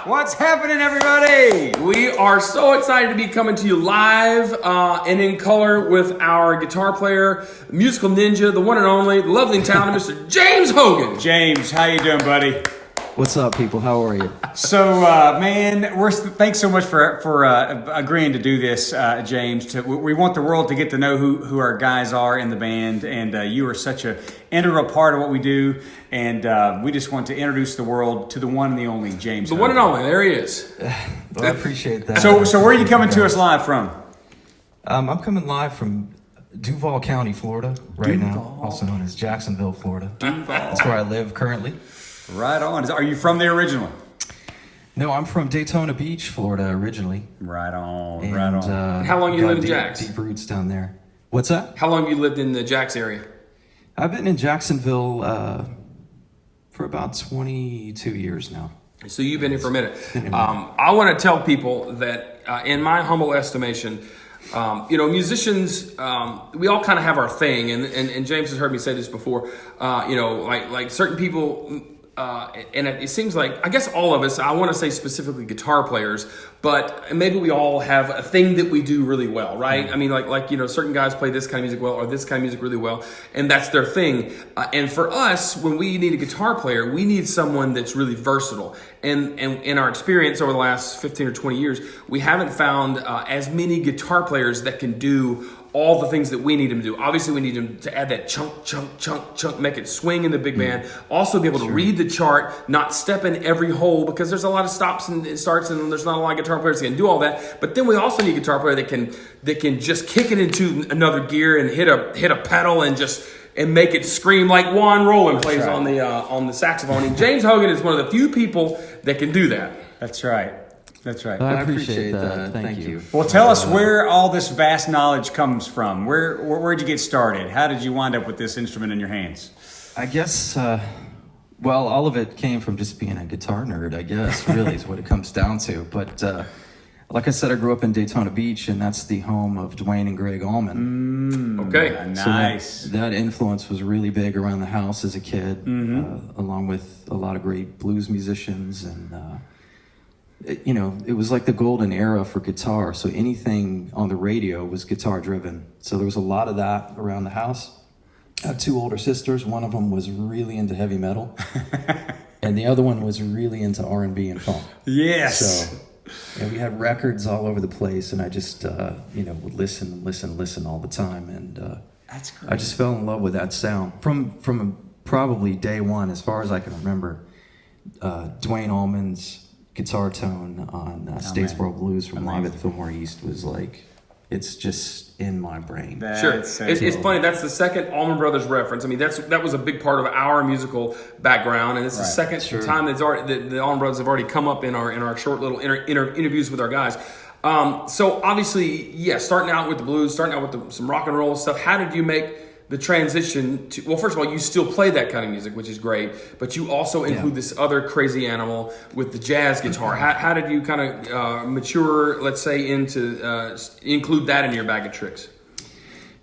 What's happening, everybody? We are so excited to be coming to you live and in color with our guitar player, musical ninja, the one and only, the lovely and talented Mr. James Hogan. James, how you doing, buddy? What's up, people? How are you? So, man, thanks so much for agreeing to do this, James. We want the world to get to know who our guys are in the band, and you are such an integral part of what we do. And we just want to introduce the world to the one and the only James. The one and only. There he is. Well, I appreciate that. So where are you coming to us live from? I'm coming live from Duval County, Florida, right now, also known as Jacksonville, Florida. That's where I live currently. Right on. Are you from there originally? No, I'm from Daytona Beach, Florida, originally. Right on. And, right on. How long you lived in deep, Jax? Deep roots down there. What's that? How long have you lived in the Jax area? I've been in Jacksonville for about 22 years now. So you've been here for a minute. I want to tell people that, in my humble estimation, musicians, we all kind of have our thing, and James has heard me say this before. Like certain people. And it seems like, I guess all of us, I want to say specifically guitar players, but maybe we all have a thing that we do really well, right? Mm-hmm. I mean, like certain guys play this kind of music well or this kind of music really well, and that's their thing. And for us, when we need a guitar player, we need someone that's really versatile. And in our experience over the last 15 or 20 years, we haven't found as many guitar players that can do all the things that we need him to do. Obviously, we need him to add that chunk, make it swing in the big band. Also be able to read the chart, not step in every hole, because there's a lot of stops and starts, and there's not a lot of guitar players that can do all that. But then we also need a guitar player that can just kick it into another gear and hit a pedal and make it scream like Juan Roland plays on the saxophone. And James Hogan is one of the few people that can do that. That's right. That's right. I appreciate that. Thank you. Well, tell us where all this vast knowledge comes from. Where'd you get started? How did you wind up with this instrument in your hands? I guess, all of it came from just being a guitar nerd, I guess, really is what it comes down to. But like I said, I grew up in Daytona Beach, and that's the home of Dwayne and Greg Allman. Okay. Nice. So that influence was really big around the house as a kid, along with a lot of great blues musicians. And, it was like the golden era for guitar. So anything on the radio was guitar driven. So there was a lot of that around the house. I have two older sisters. One of them was really into heavy metal, and the other one was really into R&B and funk. Yes. So we had records all over the place, and I just would listen all the time, and that's great. I just fell in love with that sound from probably day one, as far as I can remember. Dwayne Allman's guitar tone on Statesboro Blues from Live at the Fillmore East was like, it's just in my brain. Sure. It's funny. That's the second Allman Brothers reference. I mean, that was a big part of our musical background, and it's the second time that the Allman Brothers have already come up in our short little interviews with our guys. So obviously, starting out with the blues, starting out with some rock and roll stuff. How did you make the transition to, well, first of all, you still play that kind of music, which is great, but you also include this other crazy animal with the jazz guitar. How did you kind of mature, let's say, into include that in your bag of tricks?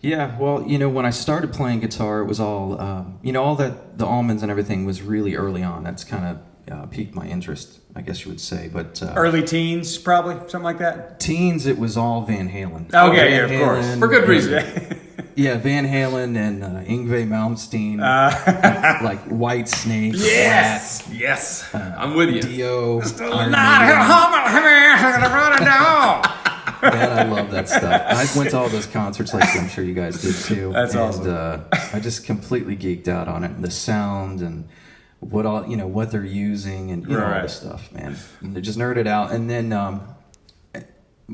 Yeah, well, when I started playing guitar, it was all, all that, the Allmans and everything was really early on. That's kind of piqued my interest, I guess you would say. But early teens, probably, something like that? Teens, it was all Van Halen. Okay, of course. For good reason. Yeah, Van Halen and Yngwie Malmsteen, like White Snake. Yes, I'm with you. Dio. Man, I love that stuff. I went to all those concerts, like I'm sure you guys did too. That's awesome. I just completely geeked out on it, and the sound and what they're using, and all this stuff, man. And they just nerded out. And then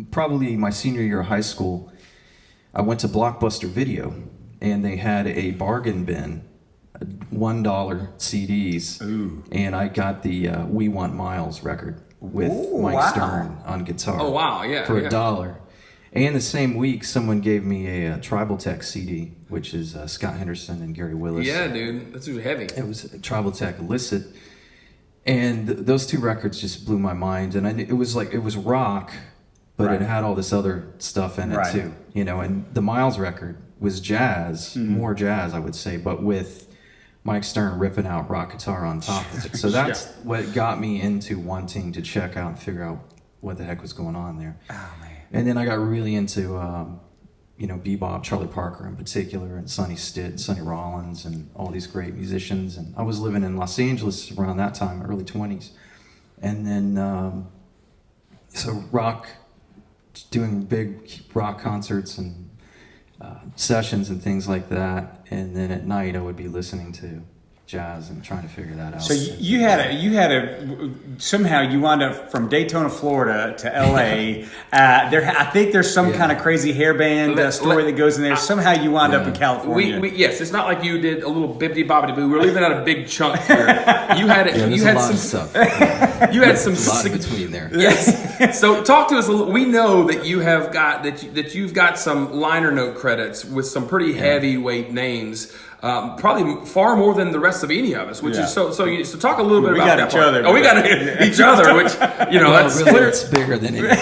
probably my senior year of high school, I went to Blockbuster Video, and they had a bargain bin, $1 CDs, and I got the We Want Miles record with Mike Stern on guitar. Oh, wow, yeah. For $1. And the same week, someone gave me a Tribal Tech CD, which is Scott Henderson and Gary Willis. Yeah, dude, that's heavy. It was Tribal Tech Illicit, and those two records just blew my mind. And it was rock, but it had all this other stuff in it too, And the Miles record was jazz, more jazz, I would say, but with Mike Stern ripping out rock guitar on top of it. So that's what got me into wanting to check out and figure out what the heck was going on there. Oh, man. And then I got really into, bebop, Charlie Parker in particular, and Sonny Stitt, Sonny Rollins, and all these great musicians. And I was living in Los Angeles around that time, early 20s. And then, so rock, doing big rock concerts and sessions and things like that, and then at night I would be listening to jazz and trying to figure that out. So you had a somehow you wound up from Daytona, Florida to L.A. I think there's some kind of crazy hairband story that goes in there. Somehow you wound up in California. Yes, it's not like you did a little bibbidi bobbidi boo. We're leaving out a big chunk here. You had you had some stuff. You had some a lot in between there. Yes. So talk to us a little. We know that you have got that you've got some liner note credits with some pretty heavyweight names. Probably far more than the rest of any of us, which is so talk a little bit about that. We got each other, which that's really, clear. It's bigger than anything.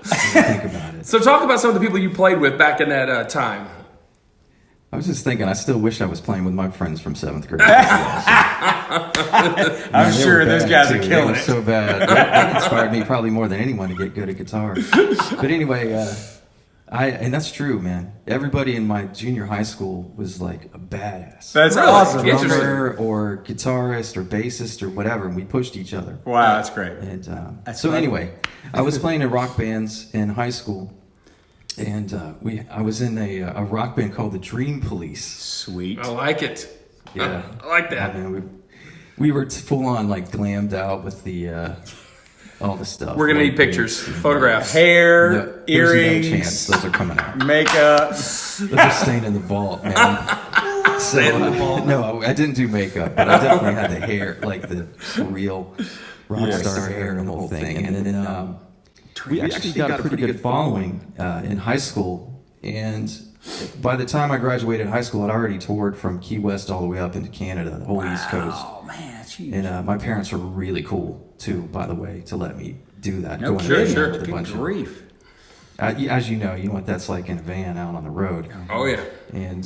Think about it. So talk about some of the people you played with back in that time. I was just thinking, I still wish I was playing with my friends from 7th grade. I'm sure those guys are killing it. So bad. That inspired me probably more than anyone to get good at guitar. But anyway, and that's true, man. Everybody in my junior high school was like a badass. That's awesome. Drummer or guitarist or bassist or whatever, and we pushed each other. Wow, that's great. And anyway, I was playing in rock bands in high school, and I was in a rock band called the Dream Police. Sweet. I like it. Yeah, I like that. Yeah, man, we were full on like glammed out with the. All the stuff. We're gonna need pictures, photographs, hair, earrings. No chance those are coming out. Makeup. Those are staying in the vault, man. Staying in the vault. No, I didn't do makeup, but I definitely had the hair, like the real rock star hair and the whole thing. And then we actually got a pretty good following in high school. And by the time I graduated high school, I'd already toured from Key West all the way up into Canada, the whole East Coast. Oh man, that's huge. And my parents were really cool too, by the way, to let me do that. No, Going sure. with a bunch Good grief. as you know what that's like in a van out on the road. Oh yeah. And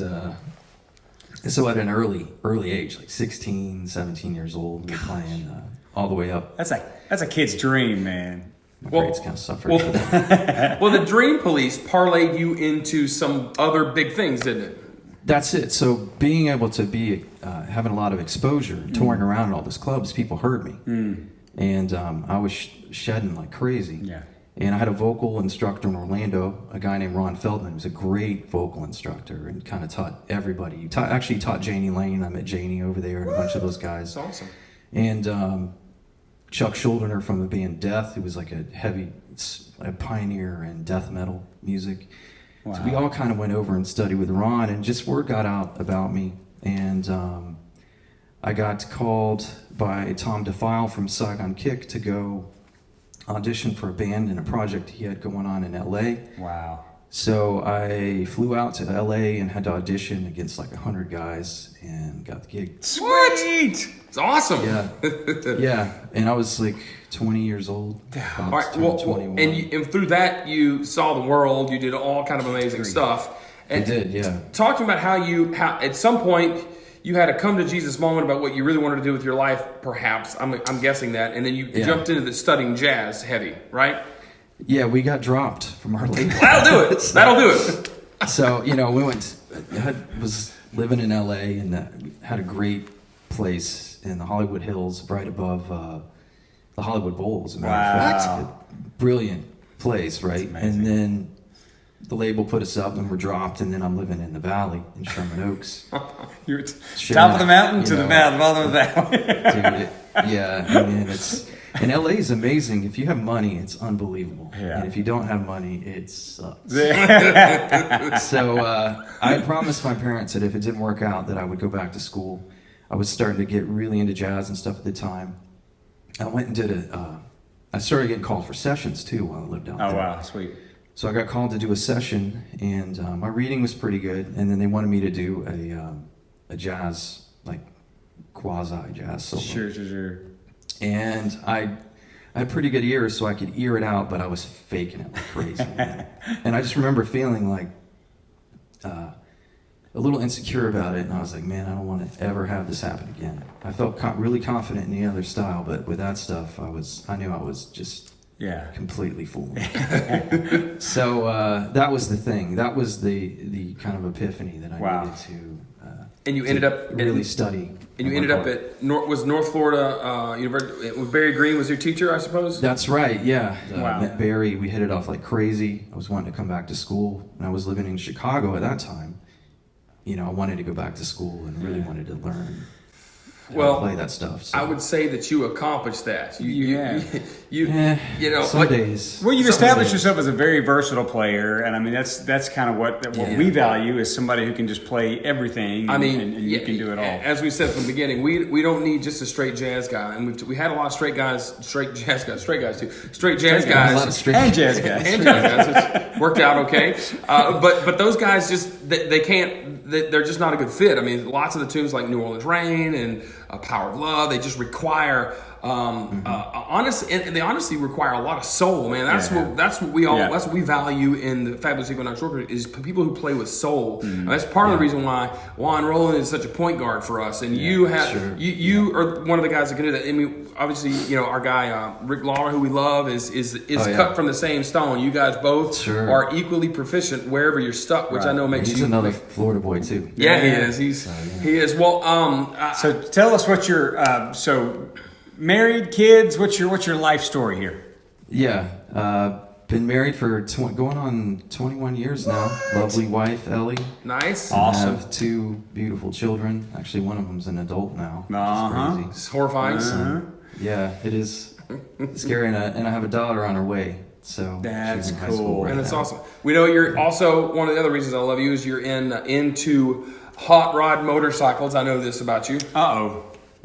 so at an early age, like 16, 17 years old, we were playing all the way up. That's a kid's dream, man. My grades kind of suffered for that. Well, the Dream Police parlayed you into some other big things, didn't it? That's it. So being able to be having a lot of exposure, touring around in all these clubs, people heard me. And I was shedding like crazy. Yeah. And I had a vocal instructor in Orlando, a guy named Ron Feldman. He was a great vocal instructor and kind of taught everybody. He actually taught Janie Lane. I met Janie over there and a bunch of those guys. That's awesome. And Chuck Schuldiner from the band Death, who was like a pioneer in death metal music. Wow. So we all kind of went over and studied with Ron, and just word got out about me. And I got called by Tom DeFile from Saigon Kick to go audition for a band and a project he had going on in LA. Wow. So I flew out to LA and had to audition against like 100 guys and got the gig. Sweet. It's awesome. Yeah. Yeah. And I was like 20 years old. All right. Well, 21. and through that you saw the world. You did all kind of amazing stuff. And I did, yeah. Talk to me about how at some point you had a come to Jesus moment about what you really wanted to do with your life, perhaps. I'm guessing that. And then you jumped into the studying jazz heavy, right? Yeah, we got dropped from our label. That'll do it. That'll do it. So, we was living in LA and had a great place in the Hollywood Hills right above the Hollywood Bowl, as a matter of fact. Brilliant place, right? And then the label put us up and we're dropped, and then I'm living in the valley in Sherman Oaks. You're top of the mountain to the bottom of the valley. Dude, I mean, and LA is amazing. If you have money, it's unbelievable. Yeah. And if you don't have money, it sucks. So I promised my parents that if it didn't work out, that I would go back to school. I was starting to get really into jazz and stuff at the time. I went and did I started getting called for sessions too while I lived out there. Oh wow, sweet. So I got called to do a session, and my reading was pretty good. And then they wanted me to do a jazz, like quasi jazz solo. Sure. And I had pretty good ears, so I could ear it out, but I was faking it like crazy. Man. And I just remember feeling like a little insecure about it, and I was like, man, I don't want to ever have this happen again. I felt really confident in the other style, but with that stuff, I knew I was just completely fooled. So that was the thing. That was the kind of epiphany that I needed to. And you ended up really study. And you ended up at North Florida University. With Barry Green was your teacher, I suppose. That's right. Yeah. Met Barry. We hit it off like crazy. I was wanting to come back to school, and I was living in Chicago at that time. You know, I wanted to go back to school and really wanted to learn how to play that stuff. So. I would say that you accomplished that. You know, some days. Well, you've established yourself as a very versatile player, and I mean that's kind of what we value is somebody who can just play everything. And you can do it all. As we said from the beginning, we don't need just a straight jazz guy, and we had a lot of straight jazz guys, straight jazz guys, a lot of and jazz guys, and jazz guys. It's worked out okay, but those guys just they can't. They're just not a good fit. I mean, lots of the tunes like New Orleans Rain and Power of Love, they just require and they honestly require a lot of soul, man. That's what we value in the Fabulous Equinox Orchestra is people who play with soul. That's part of the reason why Juan Roland is such a point guard for us. And you are one of the guys that can do that. I mean, obviously, you know, our guy Rick Lawler, who we love, is cut from the same stone. You guys both are equally proficient wherever you're stuck, which I know makes He's another Florida boy too. Yeah, he is. He is. Well, so tell us what your married, kids. What's your life story here? Yeah, been married for going on 21 years now. Lovely wife, Ellie. Nice. Awesome. Have 2 beautiful children. Actually, one of them's an adult now. Crazy. It's horrifying. Yeah, it is scary, and I have a daughter on her way. So that's she's in high school and it's now. awesome. We know you're also one of the other reasons I love you is you're into hot rod motorcycles. I know this about you.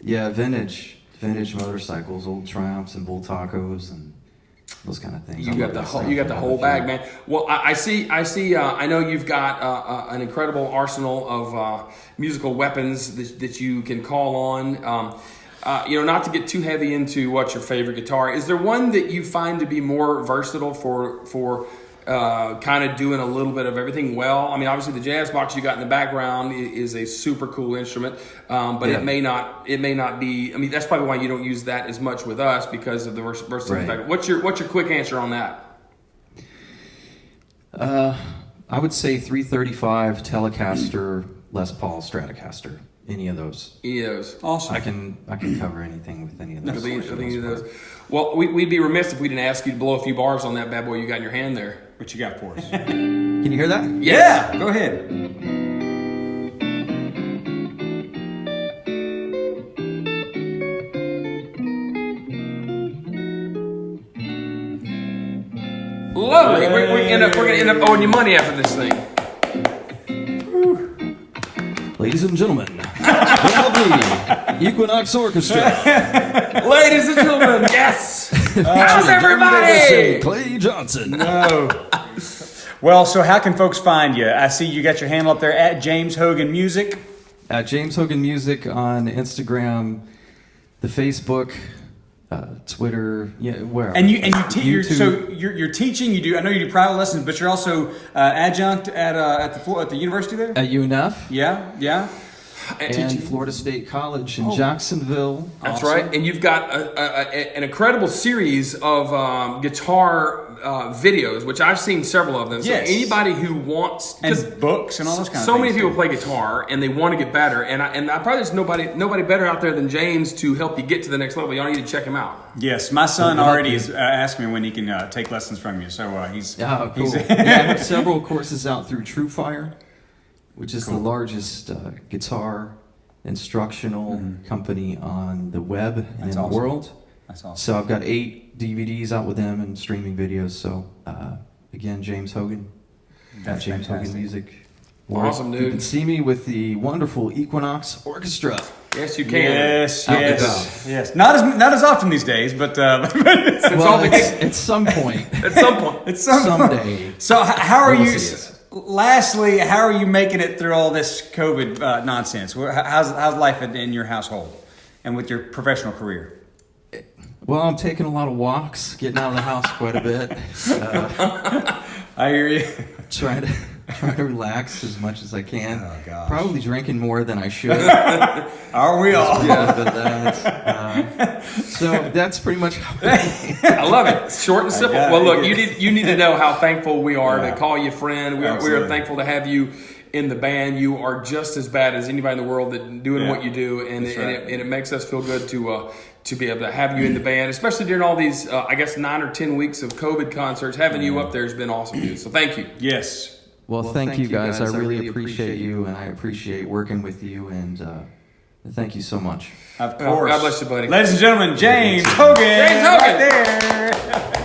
Yeah, vintage motorcycles, old Triumphs and Bull Tacos and those kind of things. You got the whole bag, man. Well, I see. I know you've got an incredible arsenal of musical weapons that you can call on. Not to get too heavy into what's your favorite guitar. Is there one that you find to be more versatile for kind of doing a little bit of everything well? I mean, obviously the jazz box you got in the background is a super cool instrument, but it may not be. I mean, that's probably why you don't use that as much with us because of the versatility. What's your quick answer on that? I would say 335 Telecaster, Les Paul Stratocaster. Any of those. Awesome. I can cover anything with any of those. Any of those. Well, we'd be remiss if we didn't ask you to blow a few bars on that bad boy you got in your hand there. What you got for us? Can you hear that? Yes. Yeah, go ahead. Lovely. We're gonna end up owing you money after this thing. Ladies and gentlemen, the Equinox Orchestra. Ladies and gentlemen, yes. How's everybody? Clay Johnson. No. Well, so how can folks find you? I see you got your handle up there at James Hogan Music. At James Hogan Music on Instagram, the Facebook, Twitter, where. And you you're teaching. You do. I know you do private lessons, but you're also adjunct at the university there. At UNF. Yeah. And Florida State College in Jacksonville. That's right. And you've got an incredible series of guitar videos, which I've seen several of them. So anybody who wants and books and all those kind of things. So many people play guitar and they want to get better. And I probably there's nobody better out there than James to help you get to the next level. Y'all need to check him out. Yes, my son already is asking me when he can take lessons from you. So he's cool. I have several courses out through TrueFire, which is the largest guitar instructional company on the web and in the world. That's awesome. So I've got 8 DVDs out with them and streaming videos. So again, James Hogan. That's James fantastic. Hogan Music. Awesome, dude. You can see me with the wonderful Equinox Orchestra. Yes, you can. Yes. Not as often these days, but at some point. Someday. So how are you? Lastly, how are you making it through all this COVID nonsense? How's life in your household and with your professional career? Well, I'm taking a lot of walks, getting out of the house quite a bit. I hear you. Trying try to relax as much as I can. Oh, gosh. Probably drinking more than I should. Are we all? Yeah, so that's pretty much how I love it. It's short and simple. got Well, it. look, you need to know how thankful we are Yeah. to call you friend. We are Absolutely. thankful to have you in the band. You are just as bad as anybody in the world that doing Yeah. what you do, and That's it, right. and it makes us feel good to be able to have you in the band, especially during all these I guess 9 or 10 weeks of COVID concerts. Having you up there has been awesome, dude. So thank you. Yes. Well, thank you guys. I really appreciate you, and I appreciate working with you, and thank you so much. Of course. God bless you, buddy. Ladies and gentlemen, James Hogan. James Hogan. Right there.